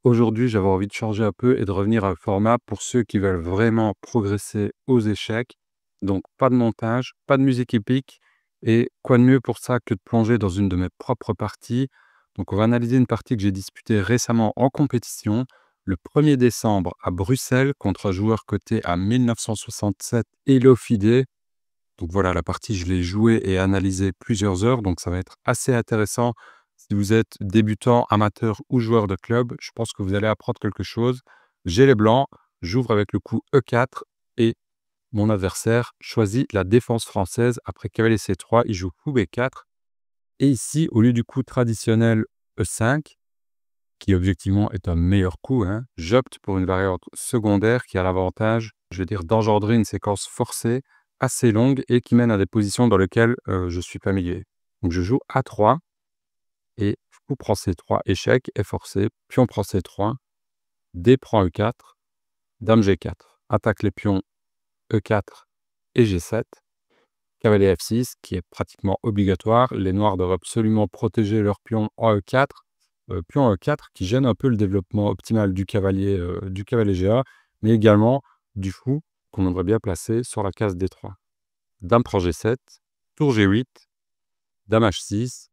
Aujourd'hui, j'avais envie de changer un peu et de revenir à un format pour ceux qui veulent vraiment progresser aux échecs. Donc, pas de montage, pas de musique épique. Et quoi de mieux pour ça que de plonger dans une de mes propres parties. Donc, on va analyser une partie que j'ai disputée récemment en compétition, le 1er décembre à Bruxelles, contre un joueur coté à 1967, Elo Fide. Donc voilà, la partie, je l'ai jouée et analysée plusieurs heures, donc ça va être assez intéressant. Si vous êtes débutant, amateur ou joueur de club, je pense que vous allez apprendre quelque chose. J'ai les blancs, j'ouvre avec le coup E4 et mon adversaire choisit la défense française. Après cavalier C3, il joue fou B4. Et ici, au lieu du coup traditionnel E5, qui objectivement est un meilleur coup, hein, j'opte pour une variante secondaire qui a l'avantage, je veux dire, d'engendrer une séquence forcée assez longue et qui mène à des positions dans lesquelles je suis familier. Donc je joue A3 et fou prend C3, échec est forcé, pion prend C3, D prend E4, dame G4. Attaque les pions E4 et G7. Cavalier F6 qui est pratiquement obligatoire. Les noirs doivent absolument protéger leur pion en E4. Pion E4 qui gêne un peu le développement optimal du cavalier GA, mais également du fou qu'on aimerait bien placer sur la case D3. Dame prend G7, tour G8, dame H6.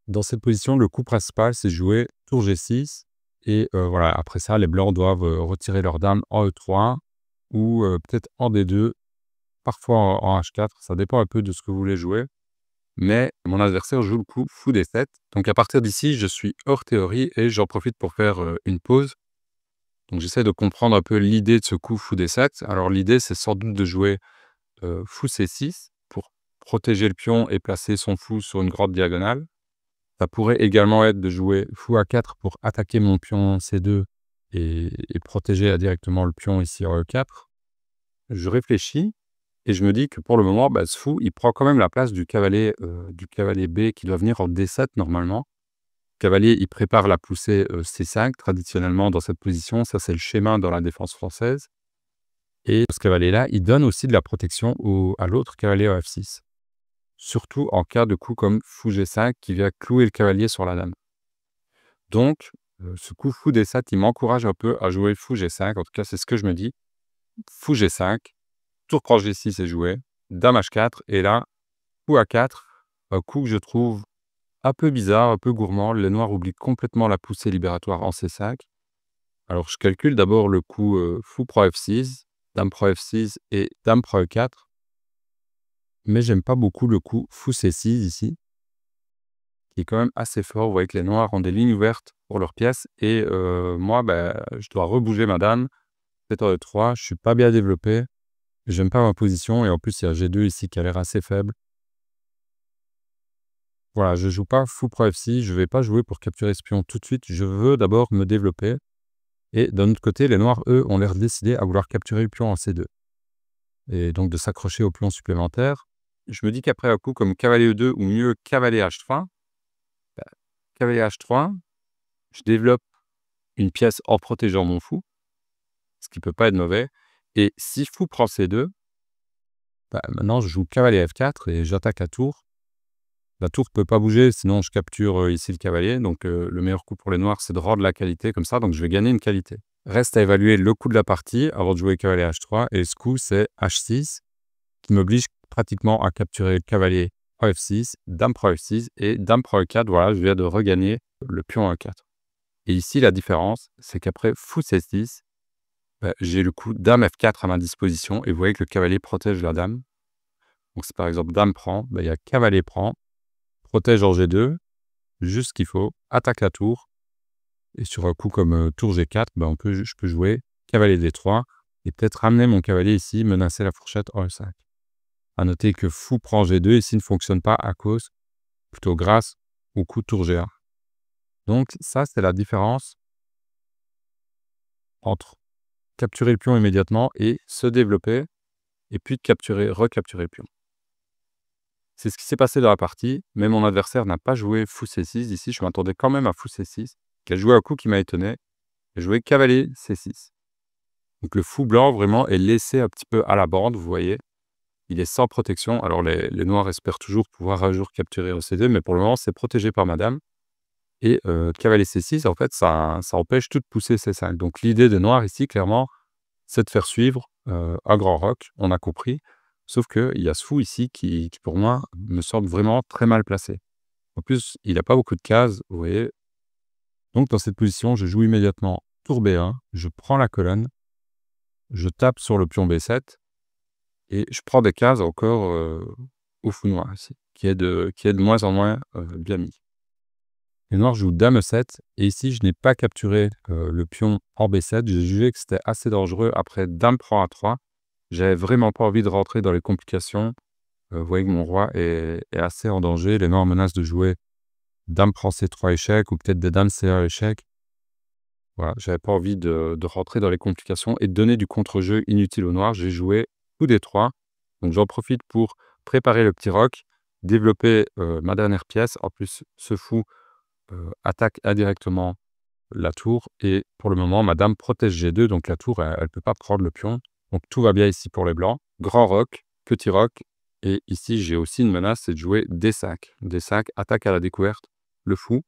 Dans cette position, le coup principal, c'est jouer tour G6. Et voilà, après ça, les blancs doivent retirer leur dame en E3 ou peut-être en D2, parfois en H4. Ça dépend un peu de ce que vous voulez jouer. Mais mon adversaire joue le coup fou D7. Donc à partir d'ici, je suis hors théorie et j'en profite pour faire une pause. Donc j'essaie de comprendre un peu l'idée de ce coup fou D7. Alors l'idée, c'est sans doute de jouer fou C6 pour protéger le pion et placer son fou sur une grande diagonale. Ça pourrait également être de jouer fou A4 pour attaquer mon pion C2 et protéger directement le pion ici en E4. Je réfléchis et je me dis que pour le moment, ce fou, il prend quand même la place du cavalier B qui doit venir en D7 normalement. Cavalier, il prépare la poussée C5 traditionnellement dans cette position. Ça, c'est le schéma dans la défense française. Et ce cavalier-là, il donne aussi de la protection à l'autre cavalier en F6. Surtout en cas de coup comme fou G5 qui vient clouer le cavalier sur la dame. Donc, ce coup fou D7, il m'encourage un peu à jouer fou G5. En tout cas, c'est ce que je me dis. Fou G5, tour prend G6 est joué, dame H4, et là, fou A4, un coup que je trouve un peu bizarre, un peu gourmand. Les noirs oublient complètement la poussée libératoire en C5. Alors, je calcule d'abord le coup fou prend F6, dame prend F6 et dame prend E4. Mais j'aime pas beaucoup le coup fou C6 ici, qui est quand même assez fort. Vous voyez que les noirs ont des lignes ouvertes pour leurs pièces. Et moi, je dois rebouger ma dame. C'est en E3, je suis pas bien développé. J'aime pas ma position. Et en plus, il y a G2 ici qui a l'air assez faible. Voilà, je joue pas fou prend F6. Je vais pas jouer pour capturer ce pion tout de suite. Je veux d'abord me développer. Et d'un autre côté, les noirs, eux, ont l'air décidés à vouloir capturer le pion en C2. Et donc de s'accrocher au pion supplémentaire. Je me dis qu'après un coup comme cavalier E2 ou mieux cavalier H3, cavalier H3, je développe une pièce en protégeant mon fou, ce qui peut pas être mauvais. Et si fou prend C2, maintenant je joue cavalier F4 et j'attaque la tour. La tour ne peut pas bouger, sinon je capture ici le cavalier. Donc le meilleur coup pour les noirs, c'est de rendre la qualité comme ça. Donc je vais gagner une qualité. Reste à évaluer le coup de la partie avant de jouer cavalier H3. Et ce coup, c'est H6, qui m'oblige pratiquement à capturer le cavalier en F6, dame prend F6 et dame prend E4. Voilà, je viens de regagner le pion en E4. Et ici, la différence, c'est qu'après fou C6, j'ai le coup dame F4 à ma disposition. Et vous voyez que le cavalier protège la dame. Donc si par exemple dame prend, il y a cavalier prend, protège en G2, juste ce qu'il faut, attaque la tour. Et sur un coup comme tour G4, je peux jouer cavalier D3 et peut-être ramener mon cavalier ici, menacer la fourchette en E5. A noter que fou prend G2 ici ne fonctionne pas à cause, plutôt grâce au coup tour G1. Donc ça, c'est la différence entre capturer le pion immédiatement et se développer, et puis recapturer le pion. C'est ce qui s'est passé dans la partie, mais mon adversaire n'a pas joué fou C6. Ici, je m'attendais quand même à fou C6, qui a joué un coup qui m'a étonné. Il a joué cavalier C6. Donc le fou blanc, vraiment, est laissé un petit peu à la bande, vous voyez. Il est sans protection. Alors les noirs espèrent toujours pouvoir un jour capturer au C2, mais pour le moment, c'est protégé par madame. et cavalier C6, en fait, ça empêche toute poussée C5. Donc l'idée des noirs ici, clairement, c'est de faire suivre, un grand roc, on a compris. Sauf qu'il y a ce fou ici qui pour moi, me semble vraiment très mal placé. En plus, il a pas beaucoup de cases, vous voyez? Donc dans cette position, je joue immédiatement tour B1, je prends la colonne, je tape sur le pion B7 et je prends des cases encore, au fou noir ici, qui est de moins en moins, bien mis. Les noirs jouent dame E7 et ici je n'ai pas capturé, le pion en B7. J'ai jugé que c'était assez dangereux après dame prend A3. J'avais vraiment pas envie de rentrer dans les complications. Vous voyez que mon roi est assez en danger. Les noirs menacent de jouer dame prend C3 échec ou peut-être des dames C1 échec. Voilà, j'avais pas envie de rentrer dans les complications et de donner du contre-jeu inutile aux noirs. J'ai joué coup D3. Donc j'en profite pour préparer le petit roc, développer, ma dernière pièce. En plus, ce fou, attaque indirectement la tour et pour le moment, ma dame protège G2, donc la tour, elle peut pas prendre le pion. Donc tout va bien ici pour les blancs. Grand roc, petit roc et ici, j'ai aussi une menace, c'est de jouer D5. D5, attaque à la découverte, le fou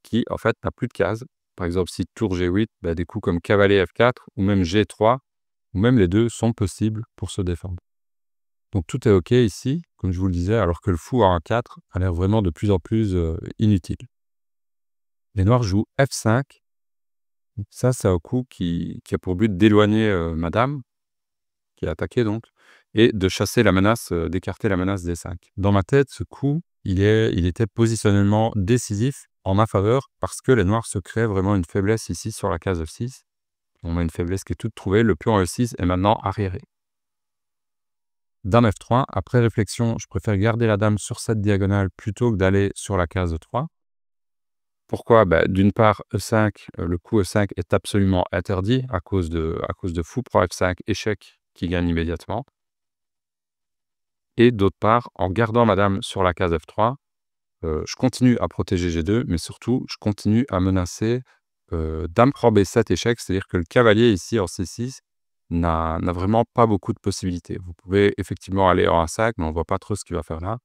qui, en fait, n'a plus de cases. Par exemple, si tour G8, bah, des coups comme cavalier F4 ou même G3 ou même les 2 sont possibles pour se défendre. Donc tout est OK ici, comme je vous le disais, alors que le fou en A4 a l'air vraiment de plus en plus, inutile. Les noirs jouent F5. Ça, c'est un coup qui a pour but d'éloigner, ma dame, qui est attaquée donc, et de chasser la menace, d'écarter la menace D5. Dans ma tête, ce coup, il était positionnellement décisif en ma faveur parce que les noirs se créent vraiment une faiblesse ici sur la case F6. On a une faiblesse qui est toute trouvée, le pion E6 est maintenant arriéré. Dame F3, après réflexion, je préfère garder la dame sur cette diagonale plutôt que d'aller sur la case E3. Pourquoi? Bah, d'une part, E5, le coup E5 est absolument interdit à cause de fou prend F5, échec qui gagne immédiatement. Et d'autre part, en gardant ma dame sur la case F3, je continue à protéger G2, mais surtout, je continue à menacer, dame prend B7 échec, c'est-à-dire que le cavalier ici en C6 n'a vraiment pas beaucoup de possibilités. Vous pouvez effectivement aller en A5, mais on ne voit pas trop ce qu'il va faire là.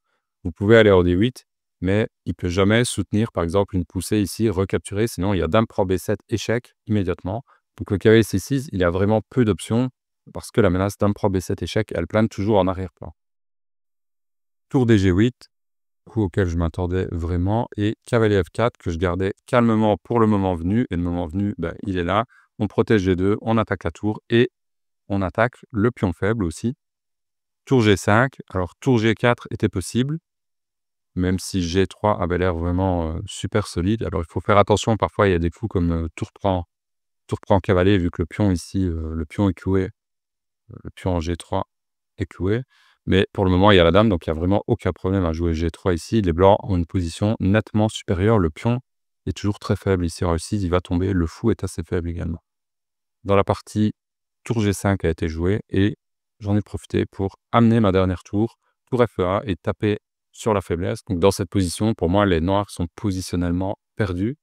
Vous pouvez aller en D8, mais il ne peut jamais soutenir, par exemple, une poussée ici, recapturer, sinon il y a dame prend B7 échec immédiatement. Donc le cavalier C6, il a vraiment peu d'options parce que la menace dame prend B7 échec, elle plane toujours en arrière-plan. Tour DG8, coup auquel je m'attendais vraiment, et cavalier F4 que je gardais calmement pour le moment venu, et le moment venu, ben, il est là. On protège G2, on attaque la tour et on attaque le pion faible aussi. Tour G5, alors tour G4 était possible, même si G3 avait l'air vraiment super solide. Alors il faut faire attention, parfois il y a des coups comme tour prend cavalier, vu que le pion ici, le pion est cloué, le pion en G3 est cloué. Mais pour le moment, il y a la dame, donc il n'y a vraiment aucun problème à jouer G3 ici. Les blancs ont une position nettement supérieure. Le pion est toujours très faible. Ici, en E6, il va tomber. Le fou est assez faible également. Dans la partie, tour G5 a été joué et j'en ai profité pour amener ma dernière tour, tour FE1, et taper sur la faiblesse. Donc dans cette position, pour moi, les noirs sont positionnellement perdus.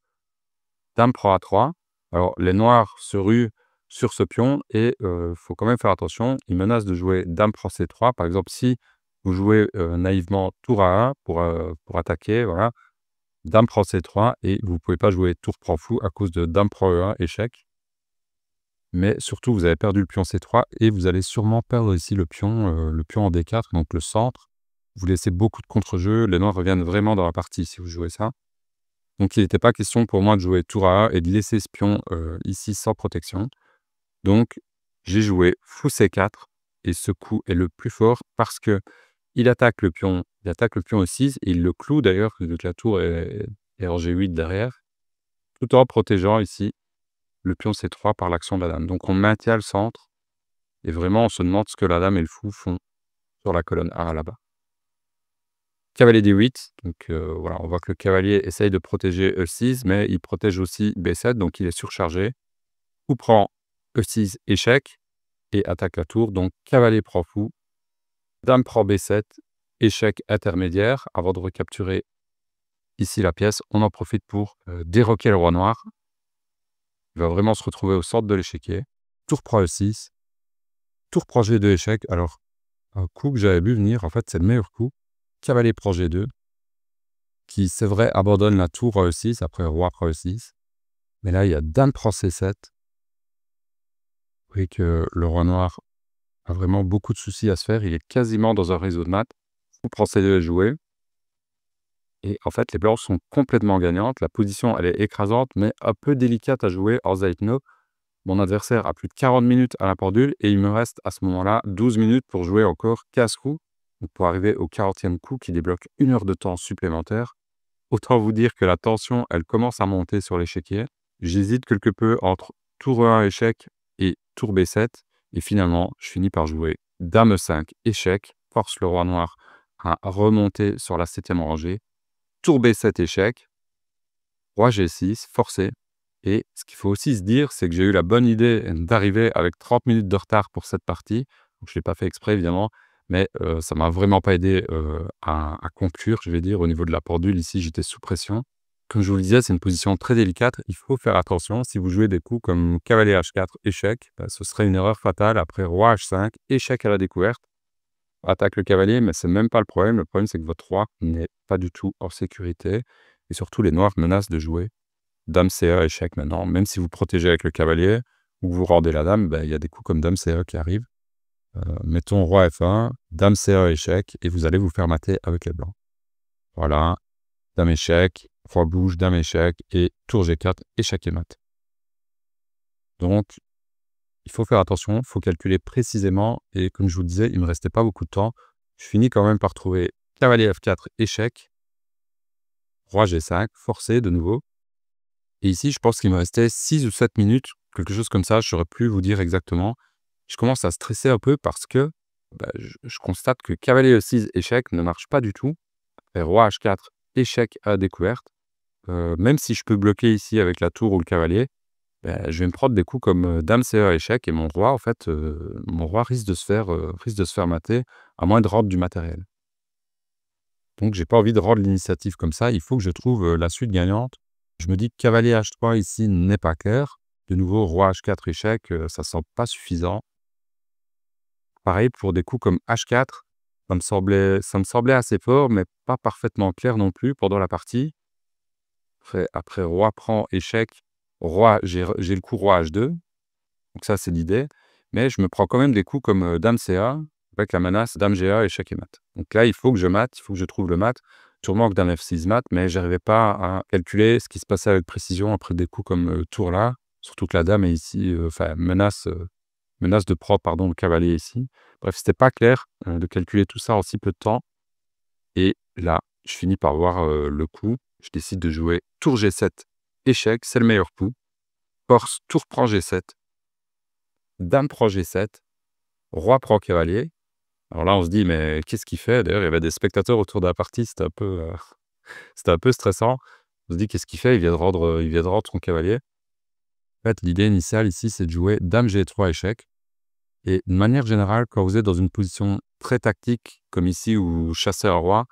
Dame prend A3. Alors, les noirs se ruent sur ce pion et faut quand même faire attention. Ils menacent de jouer dame prend C3. Par exemple, si vous jouez naïvement tour A1 pour attaquer, voilà, dame prend C3 et vous ne pouvez pas jouer tour prend fou à cause de dame prend E1, échec. Mais surtout, vous avez perdu le pion C3 et vous allez sûrement perdre ici le pion en D4, donc le centre. Vous laissez beaucoup de contre-jeu. Les noirs reviennent vraiment dans la partie si vous jouez ça. Donc il n'était pas question pour moi de jouer tour A1 et de laisser ce pion ici sans protection. Donc j'ai joué fou C4 et ce coup est le plus fort parce qu'il attaque le pion E6 et il le cloue d'ailleurs, vu que la tour est en G8 derrière, tout en protégeant ici le pion C3 par l'action de la dame. Donc on maintient le centre et vraiment on se demande ce que la dame et le fou font sur la colonne A là-bas. Cavalier D8, donc voilà, on voit que le cavalier essaye de protéger E6, mais il protège aussi B7, donc il est surchargé. Fou prend E6, échec, et attaque la tour, donc cavalier prend fou, dame prend B7, échec intermédiaire. Avant de recapturer ici la pièce, on en profite pour déroquer le roi noir. Il va vraiment se retrouver au centre de l'échiquier. Tour prend E6, tour prend G2, échec. Alors, un coup que j'avais vu venir, en fait, c'est le meilleur coup. Cavalier prend G2. qui, c'est vrai, abandonne la tour roi E6 après roi prend E6. Mais là, il y a dame prend C7. Vous voyez que le roi noir a vraiment beaucoup de soucis à se faire. Il est quasiment dans un réseau de maths. Fou prend C2 est joué. Et en fait, les blancs sont complètement gagnantes. La position, elle est écrasante, mais un peu délicate à jouer en Zeitno. Mon adversaire a plus de 40 minutes à la pendule et il me reste à ce moment-là 12 minutes pour jouer encore 15 coups. Donc pour arriver au 40e coup qui débloque 1 heure de temps supplémentaire. Autant vous dire que la tension, elle commence à monter sur l'échiquier. J'hésite quelque peu entre tour E1 échec et tour B7. Et finalement, je finis par jouer dame E5 échec, force le roi noir à remonter sur la 7e rangée. Tour B7 échec, roi G6 forcé. Et ce qu'il faut aussi se dire, c'est que j'ai eu la bonne idée d'arriver avec 30 minutes de retard pour cette partie. Donc, je ne l'ai pas fait exprès, évidemment, mais ça ne m'a vraiment pas aidé à conclure, je vais dire, au niveau de la pendule. Ici, j'étais sous pression. Comme je vous le disais, c'est une position très délicate. Il faut faire attention. Si vous jouez des coups comme cavalier H4, échec, ce serait une erreur fatale. Après, roi H5, échec à la découverte. Attaque le cavalier, mais c'est même pas le problème. Le problème, c'est que votre roi n'est pas du tout en sécurité. Et surtout, les noirs menacent de jouer dame C1 échec maintenant. Même si vous protégez avec le cavalier ou vous rendez la dame, il y a des coups comme dame C1 qui arrivent. Mettons roi F1, dame C1 échec, et vous allez vous faire mater avec les blancs. Voilà, dame échec, roi bouge, dame échec, et tour G4, échec et mat. Donc, il faut faire attention, il faut calculer précisément, et comme je vous le disais, il ne me restait pas beaucoup de temps. Je finis quand même par trouver cavalier F4, échec, roi G5, forcé de nouveau. Et ici, je pense qu'il me restait 6 ou 7 minutes, quelque chose comme ça, je ne saurais plus vous dire exactement. Je commence à stresser un peu parce que je constate que cavalier E6 échec ne marche pas du tout. Et roi H4 échec à découverte. Même si je peux bloquer ici avec la tour ou le cavalier, je vais me prendre des coups comme dame C1 échec et mon roi, en fait, mon roi risque de se faire mater, à moins de rendre du matériel. Donc, j'ai pas envie de rendre l'initiative comme ça. Il faut que je trouve la suite gagnante. Je me dis que cavalier H3 ici n'est pas clair. De nouveau, roi H4 échec, ça semble pas suffisant. Pareil pour des coups comme H4, ça me semblait assez fort, mais pas parfaitement clair non plus pendant la partie. Après roi prend échec, roi, j'ai le coup roi H2, donc ça c'est l'idée. Mais je me prends quand même des coups comme dame CA, avec la menace dame GA, échec et mat. Donc là, il faut que je mate, il faut que je trouve le mat. Sûrement que dame F6 mat, mais j'arrivais pas à calculer ce qui se passait avec précision après des coups comme tour là. Surtout que la dame est ici, menace de prendre, pardon, le cavalier ici. Bref, c'était pas clair de calculer tout ça en si peu de temps. Et là, je finis par voir le coup. Je décide de jouer tour G7, échec, c'est le meilleur coup. Force, tour prend G7, dame prend G7, roi prend cavalier. Alors là, on se dit, mais qu'est-ce qu'il fait? D'ailleurs, il y avait des spectateurs autour de la partie, c'était un peu stressant. On se dit, qu'est-ce qu'il fait? Il vient de rendre son cavalier. En fait, l'idée initiale ici, c'est de jouer dame G3 échec. Et de manière générale, quand vous êtes dans une position très tactique, comme ici, où chasser un roi,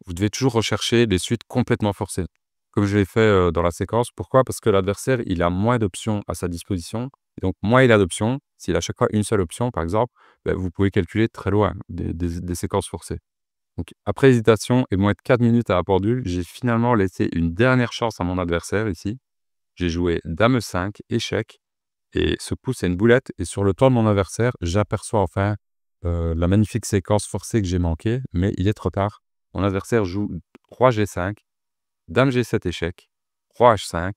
vous devez toujours rechercher des suites complètement forcées. Comme je l'ai fait dans la séquence. Pourquoi? Parce que l'adversaire, il a moins d'options à sa disposition. Et donc, moins il a d'options, s'il a à chaque fois une seule option, par exemple, vous pouvez calculer très loin des séquences forcées. Donc, après hésitation et moins de 4 minutes à la pendule, j'ai finalement laissé une dernière chance à mon adversaire ici. J'ai joué dame E5, échec. Et ce coup, c'est une boulette. Et sur le temps de mon adversaire, j'aperçois enfin la magnifique séquence forcée que j'ai manquée. Mais il est trop tard. Mon adversaire joue roi G5, dame G7 échec, roi H5,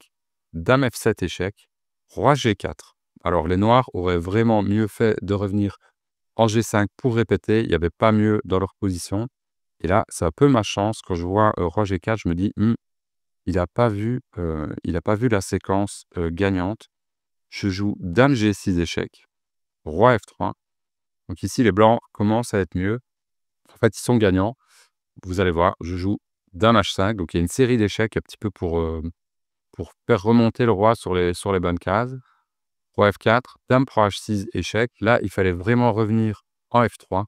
dame F7 échec, roi G4. Alors, les noirs auraient vraiment mieux fait de revenir en G5 pour répéter. Il n'y avait pas mieux dans leur position. Et là, c'est un peu ma chance. Quand je vois roi G4, je me dis, il n'a pas vu la séquence gagnante. Je joue dame G6 échec, roi F3. Donc ici, les blancs commencent à être mieux. En fait, ils sont gagnants. Vous allez voir, je joue dame H5. Donc il y a une série d'échecs un petit peu pour faire remonter le roi sur les bonnes cases. Roi F4, dame prend H6 échec. Là, il fallait vraiment revenir en F3.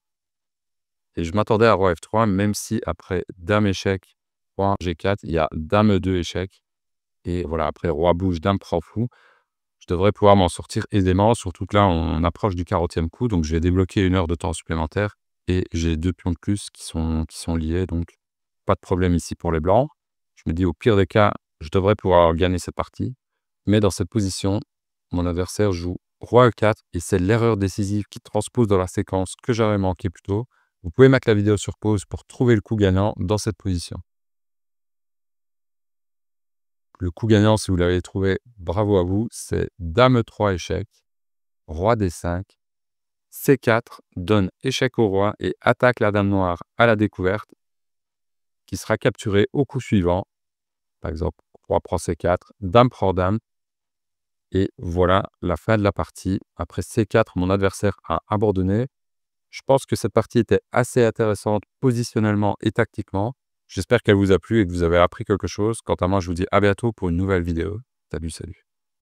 Et je m'attendais à roi F3, même si après dame échec, roi G4, il y a dame E2 échec. Et voilà, après roi bouge, dame prend fou. Je devrais pouvoir m'en sortir aisément, surtout que là, on approche du 40e coup, donc je vais débloquer 1 heure de temps supplémentaire et j'ai 2 pions de plus qui sont liés, donc pas de problème ici pour les blancs. me dis au pire des cas, je devrais pouvoir gagner cette partie. Mais dans cette position, mon adversaire joue roi E4 et c'est l'erreur décisive qui transpose dans la séquence que j'aurais manqué plus tôt. Vous pouvez mettre la vidéo sur pause pour trouver le coup gagnant dans cette position. Le coup gagnant, si vous l'avez trouvé, bravo à vous, c'est dame E3 échec, roi D5, C4 donne échec au roi et attaque la dame noire à la découverte, qui sera capturée au coup suivant. Par exemple, roi prend C4, dame prend dame. Et voilà la fin de la partie. Après C4, mon adversaire a abandonné. Je pense que cette partie était assez intéressante positionnellement et tactiquement. J'espère qu'elle vous a plu et que vous avez appris quelque chose. Quant à moi, je vous dis à bientôt pour une nouvelle vidéo. Salut, salut.